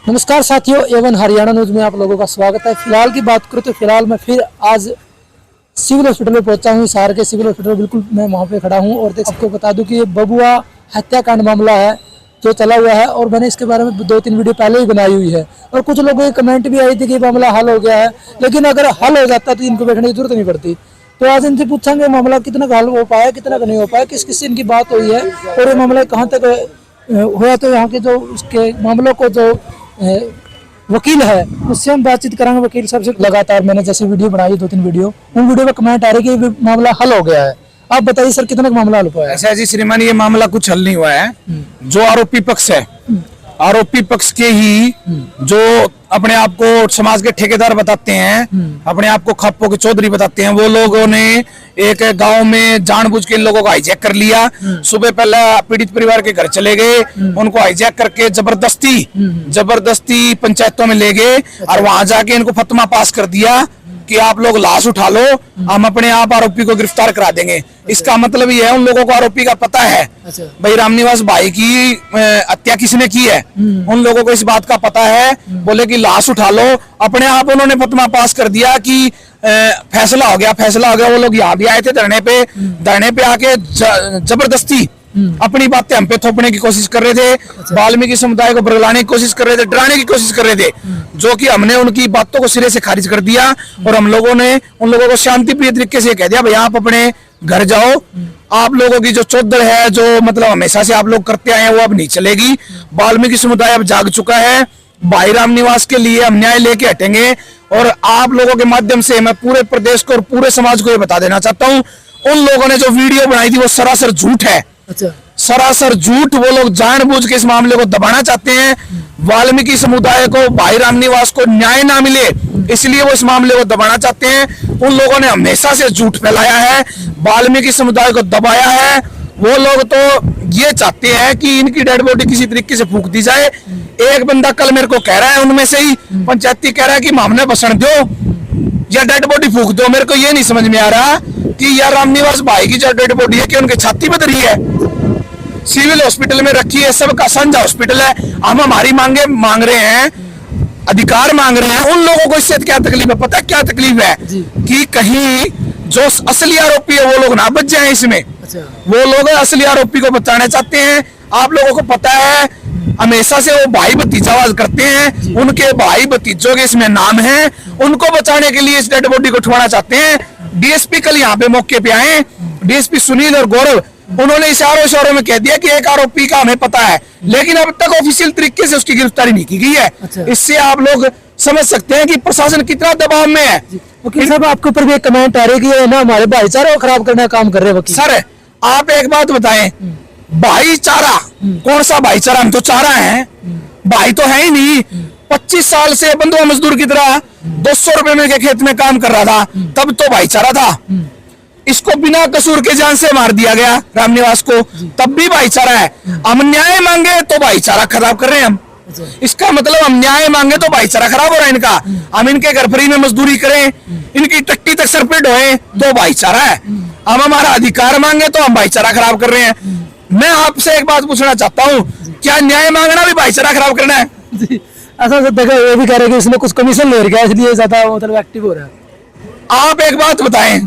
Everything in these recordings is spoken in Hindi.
नमस्कार साथियों, एवन हरियाणा न्यूज में आप लोगों का स्वागत है। फिलहाल की बात करूं तो फिलहाल मैं फिर आज सिविल हॉस्पिटल में पहुंचा हूं। हिसार के सिविल हॉस्पिटल बिल्कुल मैं वहां पे खड़ा हूं और आपको बता दूं कि ये बबुआ हत्याकांड मामला है जो चला हुआ है और मैंने इसके बारे में 2-3 वीडियो पहले ही बनाई हुई है और कुछ लोगों की कमेंट भी आई थी कि मामला हल हो गया है, लेकिन अगर हल हो जाता तो इनको बैठने की जरूरत नहीं पड़ती। तो आज इनसे पूछेंगे मामला कितना का हल हो पाया, कितना का नहीं हो पाया, किस किस से इनकी बात हुई है और ये मामला कहाँ तक हुआ। तो यहाँ के जो उसके मामलों को जो वकील है उससे हम बातचीत करेंगे। वकील साहब से लगातार मैंने जैसे वीडियो बनाई 2-3 वीडियो, उन वीडियो में कमेंट आ रही है कि मामला हल हो गया है। आप बताइए सर, कितना मामला हल हुआ है? ऐसा जी श्रीमान, ये मामला कुछ हल नहीं हुआ है। जो आरोपी पक्ष है, आरोपी पक्ष के ही जो अपने आप को समाज के ठेकेदार बताते हैं, अपने आप को खप्पो के चौधरी बताते हैं, वो लोगों ने एक गांव में जानबूझ के इन लोगों को हाईजैक कर लिया। सुबह पहले पीड़ित परिवार के घर चले गए, उनको हाईजैक करके जबरदस्ती पंचायतों में ले गए और वहां जाके इनको फतवा पास कर दिया कि आप लोग लाश उठा लो, हम अपने आप आरोपी को गिरफ्तार करा देंगे। इसका मतलब ये है उन लोगों को आरोपी का पता है। अच्छा। भाई रामनिवास भाई की हत्या किसने की है, उन लोगों को इस बात का पता है। बोले कि लाश उठा लो, अपने आप उन्होंने फतवा पास कर दिया कि फैसला हो गया। वो लोग यहाँ भी आए थे धरने पे आके जबरदस्ती अपनी बातें हम पे थोपने की कोशिश कर रहे थे। अच्छा। वाल्मीकि समुदाय को बरगलाने की कोशिश कर रहे थे, डराने की कोशिश कर रहे थे, जो कि हमने उनकी बातों को सिरे से खारिज कर दिया और हम लोगों ने उन लोगों को शांतिप्रिय तरीके से कह दिया भाई आप अपने घर जाओ। आप लोगों की जो चौधर है, जो मतलब हमेशा से आप लोग करते आए हैं, वो अब नहीं चलेगी। वाल्मीकि समुदाय अब जाग चुका है। भाई रामनिवास के लिए हम न्याय लेके हटेंगे और आप लोगों के माध्यम से मैं पूरे प्रदेश को और पूरे समाज को ये बता देना चाहता हूँ, उन लोगों ने जो वीडियो बनाई थी वो सरासर झूठ है। अच्छा। सरासर झूठ। वो लोग जानबूझ के इस मामले को दबाना चाहते हैं। वाल्मीकि समुदाय को, भाई रामनिवास को न्याय ना मिले इसलिए वो इस मामले को दबाना चाहते हैं। उन लोगों ने हमेशा से झूठ फैलाया है, वाल्मीकि समुदाय को दबाया है। वो लोग तो ये चाहते हैं कि इनकी डेड बॉडी किसी तरीके से फूंक दी जाए। एक बंदा कल मेरे को कह रहा है, उनमें से ही पंचायती कह रहा है कि मामले बसण दो या डेड बॉडी फूंक दो। मेरे को ये नहीं समझ में आ रहा कि यार रामनिवास भाई की जो डेड बॉडी है कि उनकी छाती बद रही है, सिविल हॉस्पिटल में रखी है, सबका साझा हॉस्पिटल है। हम हमारी मांगे मांग रहे हैं, अधिकार मांग रहे हैं। उन लोगों को इससे क्या तकलीफ है? पता है क्या तकलीफ है? कि कहीं जो असली आरोपी है वो लोग ना बच जाए इसमें। अच्छा। वो लोग असली आरोपी को बचाना चाहते हैं। आप लोगों को पता है हमेशा से वो भाई भतीजावाद करते हैं, उनके भाई भतीजों के इसमें नाम है। उनको बचाने के लिए इस डेड बॉडी को उठवाना चाहते हैं। डीएसपी कल यहाँ पे मौके पे आए, डीएसपी सुनील और गौरव, उन्होंने इशारों में कह दिया कि एक आरोपी का हमें पता है, लेकिन अब तक ऑफिशियल तरीके से उसकी गिरफ्तारी नहीं की गई है। अच्छा। इससे आप लोग समझ सकते हैं कि प्रशासन कितना दबाव में है। वकील साहब, आपके ऊपर भी एक कमेंट आ रही है कि ना हमारे भाईचारा को खराब करने का काम कर रहे हैं वकील। सर आप एक बात बताएं, भाईचारा कौन सा भाईचारा? हम तो चाह रहे हैं, भाई तो है ही नहीं। 25 साल से बंधुआ मजदूर की तरह 200 रुपए में के खेत में काम कर रहा था, तब तो भाईचारा था। इसको बिना कसूर के जान से मार दिया गया रामनिवास को, तब भी भाईचारा है। हम न्याय मांगे तो भाईचारा खराब कर रहे हैं हम। इसका मतलब हम न्याय मांगे तो भाईचारा खराब हो रहा है इनका। हम इनके घर फ्री में मजदूरी करें, इनकी टट्टी तक सर पे ढोए तो भाईचारा है। हम हमारा अधिकार मांगे तो हम भाईचारा खराब कर रहे हैं। मैं आपसे एक बात पूछना चाहता हूँ, क्या न्याय मांगना भी भाईचारा खराब करना है? ऐसा देखो, ये भी कह रहे हैं कि इसने कुछ कमीशन ले रखा है इसलिए ज्यादा मतलब एक्टिव हो रहा है। आप एक बात बताएं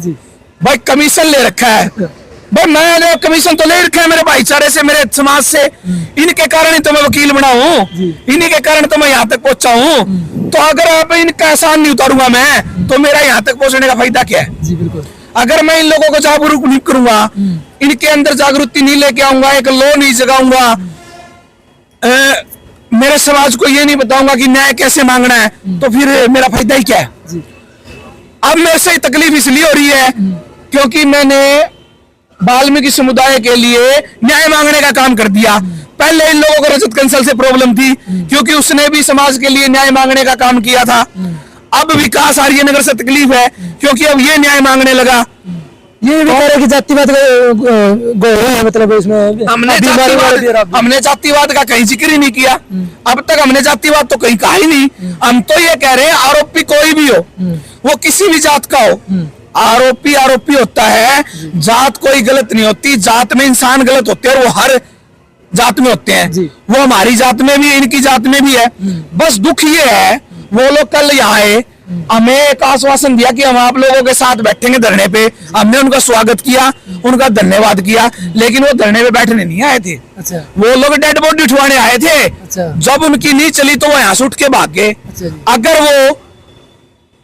भाई, कमीशन ले रखा है भाई? मैं कमीशन तो ले रखा है मेरे भाईचारे से, मेरे समाज से। इनके कारण ही तो मैं वकील बना हूँ, इन्हीं के कारण तो मैं यहाँ तक पहुंचा हूँ। तो अगर आप इनका एहसान नहीं उतारूंगा मैं, तो मेरा यहाँ तक पहुंचने का फायदा क्या है? जी बिल्कुल। अगर मैं इन लोगों को जागरूक नहीं करूंगा, इनके अंदर जागृति नहीं लेके आऊंगा, एक लॉ नहीं जगाऊंगा, मेरे समाज को ये नहीं बताऊंगा कि न्याय कैसे मांगना है, तो फिर मेरा फायदा ही क्या है? अब मेरे से तकलीफ इसलिए हो रही है क्योंकि मैंने वाल्मीकि समुदाय के लिए न्याय मांगने का काम कर दिया। पहले इन लोगों को रजत कंसल से प्रॉब्लम थी क्योंकि उसने भी समाज के लिए न्याय मांगने का काम किया था। अब विकास आर्यनगर से तकलीफ है क्योंकि अब ये न्याय मांगने लगा। ये भी कह रहे कि जातिवाद का मतलब इसमें हमने जातिवाद का कहीं जिक्र ही नहीं किया। अब तक हमने जातिवाद तो कहीं कहा ही नहीं। हम तो ये कह रहे हैं आरोपी कोई भी हो, वो किसी भी जात का हो, आरोपी आरोपी होता है। जात कोई गलत नहीं होती, जात में इंसान गलत होते हैं और वो हर जात में होते हैं, जी। वो हमारी जात में भी है, इनकी जात में भी है। बस दुख ये है, वो लोग कल यहाँ आए, हमें एक आश्वासन दिया कि हम आप लोगों के साथ बैठेंगे धरने पे। हमने उनका स्वागत किया, उनका धन्यवाद किया, लेकिन वो धरने पे बैठने नहीं आए थे। अच्छा वो लोग डेड बॉडी उठवाने आए थे। अच्छा। जब उनकी नहीं चली तो वो यहाँ से उठ के भाग गए। अच्छा जी। अगर वो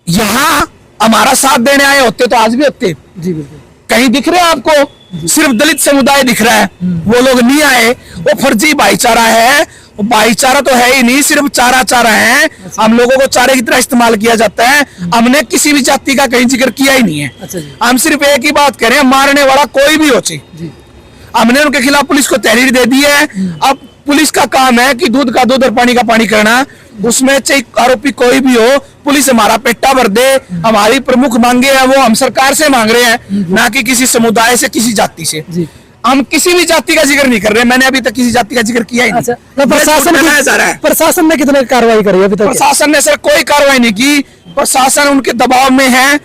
यहाँ हमारा साथ देने आए होते तो आज भी होते। जी बिल्कुल। कहीं दिख रहे हैं आपको? सिर्फ दलित समुदाय दिख रहा है। वो लोग नहीं आए, वो फर्जी भाईचारा है। वो भाईचारा तो है ही नहीं, सिर्फ चारा है। हम लोगों को चारे की तरह इस्तेमाल किया जाता है। हमने किसी भी जाति का कहीं जिक्र किया ही नहीं है। अच्छा जी। हम सिर्फ एक ही बात करें, मारने वाला कोई भी हो चाहिए। जी हमने उनके खिलाफ पुलिस को तहरीर दे दी है। अब पुलिस का काम है कि दूध का दूध और पानी का पानी करना। उसमें चाहे आरोपी कोई भी हो, पुलिस हमारा पेट्टा भर दे। हमारी प्रमुख मांगे हैं वो हम सरकार से मांग रहे हैं, ना कि किसी समुदाय से, किसी जाति से। जी। हम किसी भी जाति का जिक्र नहीं कर रहे। मैंने अभी तक किसी जाति का जिक्र किया ही नहीं। अच्छा, तो प्रशासन ने कितने कार्रवाई करी अभी तक? प्रशासन ने सर कोई कार्रवाई नहीं की। प्रशासन उनके दबाव में है।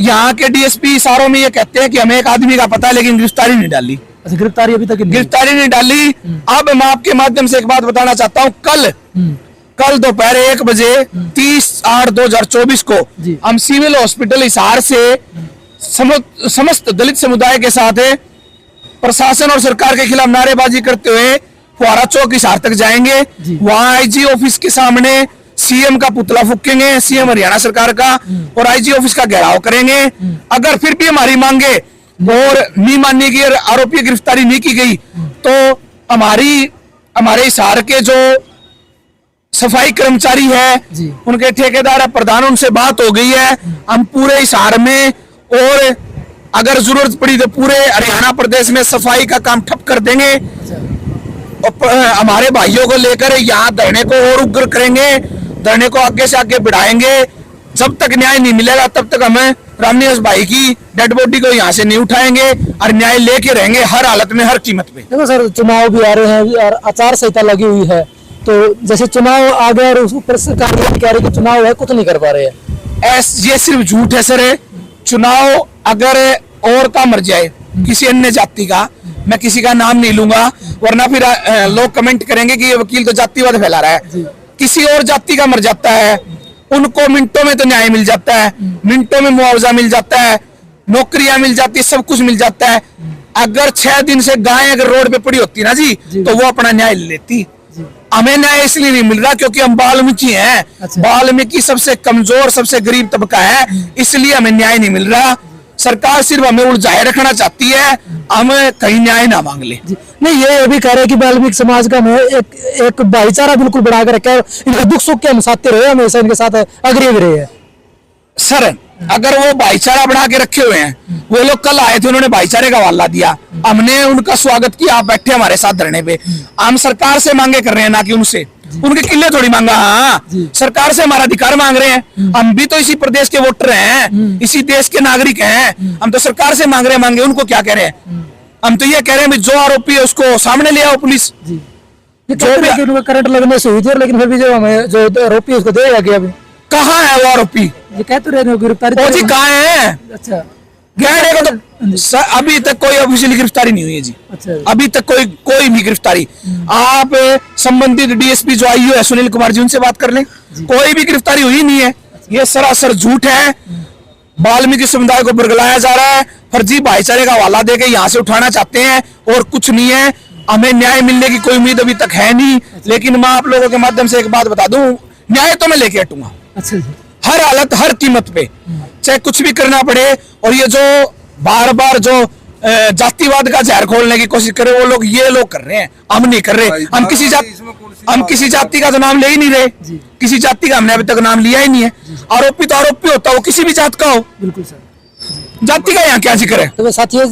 यहाँ के डीएसपी इशारों में ये कहते हैं कि हमें एक आदमी का पता है, लेकिन गिरफ्तारी नहीं डाली। अच्छा, गिरफ्तारी अभी तक नहीं? गिरफ्तारी नहीं डाली। अब मैं आपके माध्यम से एक बात बताना चाहता हूँ। कल दोपहर 1 बजे 30/8/2024 को जी। हम सिविल हॉस्पिटल हिसार से समस्त दलित समुदाय के साथ प्रशासन और सरकार के खिलाफ नारेबाजी करते हुए फुहारा चौक हिसार तक जाएंगे। जी। वहां आईजी ऑफिस के सामने सीएम का पुतला फूकेंगे, सीएम हरियाणा सरकार का, और आईजी ऑफिस का घेराव करेंगे। अगर फिर भी हमारी मांगे और नहीं मानने की, आरोपी की गिरफ्तारी नहीं की गई, तो हमारे हिसार के जो सफाई कर्मचारी है, जी। उनके ठेकेदार है, प्रधान, उनसे बात हो गई है। हम पूरे हिसार में और अगर जरूरत पड़ी तो पूरे हरियाणा प्रदेश में सफाई का काम ठप कर देंगे। और हमारे भाइयों को लेकर यहाँ धरने को और उग्र करेंगे, धरने को आगे से आगे बढ़ाएंगे। जब तक न्याय नहीं मिलेगा तब तक हमें रामनिवास भाई की डेड बॉडी को यहाँ से नहीं उठाएंगे और न्याय लेके रहेंगे हर हालत में, हर कीमत पे। देखो सर, चुनाव भी आ रहे हैं और आचार संहिता लगी हुई है, तो जैसे चुनाव आ गया और उस ऊपर सरकार ये कह रही है कि चुनाव है, कुछ नहीं कर पा रहे हैं। ये सिर्फ झूठ है सर। चुनाव अगर और का मर जाए, किसी अन्य जाति का, मैं किसी का नाम नहीं लूंगा, वरना फिर लोग कमेंट करेंगे कि ये वकील तो जातिवाद फैला रहा है। किसी और जाति का मर जाता है, उनको मिनटों में तो न्याय मिल जाता है, मिनटों में मुआवजा मिल जाता है, नौकरियां मिल जाती है, सब कुछ मिल जाता है। अगर 6 दिन से गाय अगर रोड पे पड़ी होती ना जी, तो वो अपना न्याय ले लेती। हमें न्याय इसलिए नहीं मिल रहा क्योंकि हम वाल्मीकि हैं। अच्छा। वाल्मीकि सबसे कमजोर, सबसे गरीब तबका है, इसलिए हमें न्याय नहीं मिल रहा। सरकार सिर्फ हमें उलझाए रखना चाहती है, हम कहीं न्याय ना मांग ले। नहीं, ये अभी कह रहे हैं कि वाल्मीकि समाज का एक भाईचारा बिल्कुल बढ़ा कर रखा है, इनके दुख सुख के हम साथ रहे, हमेशा इनके साथ अग्रणी रहे हैं। सर अगर वो भाईचारा बढ़ा के रखे हुए हैं, वो लोग कल आए थे, उन्होंने भाईचारे का हवाला दिया, हमने उनका स्वागत किया, आप बैठे हमारे साथ धरने पे। हम सरकार से मांगे कर रहे हैं, ना कि उनसे। उनके किले थोड़ी मांगा। हाँ, सरकार से हमारा अधिकार मांग रहे हैं। हम भी तो इसी प्रदेश के वोटर हैं, इसी देश के नागरिक हैं। हम तो सरकार से मांग रहे हैं, मांगे उनको क्या कह रहे हैं? हम तो ये कह रहे हैं जो आरोपी है उसको सामने ले आओ पुलिस। जो भी करंट लगने से हुई थी, लेकिन फिर भी जो हमें जो आरोपी उसको देगा गया। अभी कहाँ है वो आरोपी? ये कह तो रहे हैं गिरफ्तारी जी कहाँ है? अच्छा, गहरे को तो सर अभी तक कोई ऑफिशियल गिरफ्तारी नहीं हुई है जी। अच्छा, अभी तक कोई भी गिरफ्तारी। आप संबंधित डीएसपी जो आईओ है सुनील कुमार जी, उनसे बात कर लें, कोई भी गिरफ्तारी हुई नहीं है। ये सरासर झूठ है। वाल्मीकि समुदाय को बरगलाया जा रहा है, फर्जी भाईचारे का हवाला देके यहाँ से उठाना चाहते हैं, और कुछ नहीं है। हमें न्याय मिलने की कोई उम्मीद अभी तक है नहीं, लेकिन मैं आप लोगों के माध्यम से एक बात बता दूं, न्याय तो मैं लेके हटूंगा। अच्छा जी। हर हालत, हर कीमत पे, चाहे कुछ भी करना पड़े। और ये जो बार बार जो जातिवाद का जहर खोलने की कोशिश करे, वो लोग ये लोग कर रहे हैं, हम नहीं कर रहे। हम किसी जाति का तो नाम ले ही नहीं रहे। किसी जाति का हमने अभी तक नाम लिया ही नहीं है। आरोपी तो आरोपी होता है, वो किसी भी जात का हो। बिल्कुल सर, जाति का यहाँ क्या जिक्र है? तो साथियों,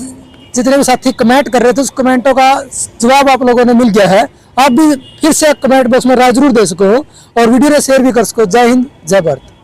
जितने भी साथी कमेंट कर रहे थे, उस कमेंटों का जवाब आप लोगों ने मिल गया है। आप भी फिर से कमेंट बॉक्स में राय जरूर दे सको और वीडियो ने शेयर भी कर सको। जय हिंद, जय भारत।